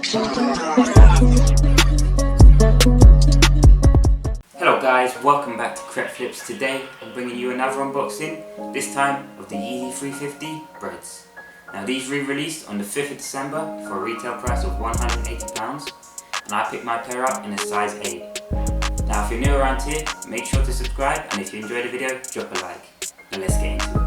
Hello guys, welcome back to Crepflips. Today I'm bringing you another unboxing, this time of the Yeezy 350 BREDs. Now these re-released on the 5th of December for a retail price of £180, and I picked my pair up in a size 8. Now if you're new around here, make sure to subscribe, and if you enjoyed the video, drop a like. Now let's get into it.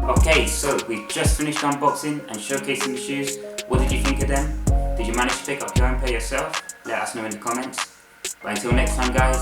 Okay, so we've just finished unboxing and showcasing the shoes. What did you think of them? Did you manage to pick up your own pair yourself? Let us know in the comments. But until next time guys,